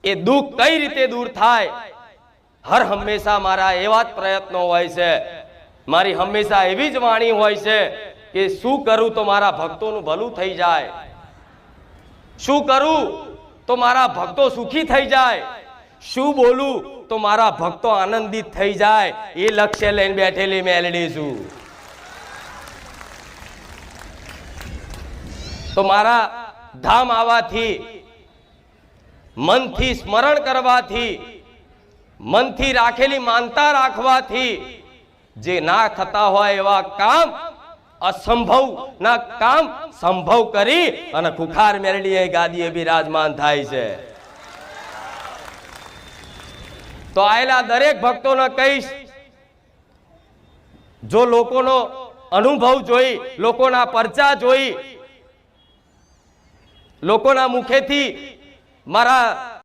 એ દુઃખ કઈ રીતે દૂર થાય, હર હંમેશા મારા એવા જ પ્રયત્નો હોય છે, મારી હંમેશા એવી જ વાણી હોય છે કે શું કરું તો મારા ભક્તોનું ભલું થઈ જાય, શું કરું તો મારા ભક્તો સુખી થઈ જાય, શું બોલું તો મારા ભક્તો આનંદિત થઈ જાય, એ લક્ષ્ય લઈને બેઠેલી મેલડી છું। તો મારા ધામ આવવાથી, મનથી સ્મરણ કરવાથી, મનથી રાખેલી માનતા રાખવાથી જે ના થતા હોય એવા કામ, અસંભવ ના કામ સંભવ કરી અને ખુખાર મેલડીએ ગાદીએ બિરાજમાન થાય છે। તો આયેલા દરેક ભક્તોને કહીશ, જો લોકોનો અનુભવ જોઈ, લોકોના પરચા જોઈ, લોકોના મુખેથી મારા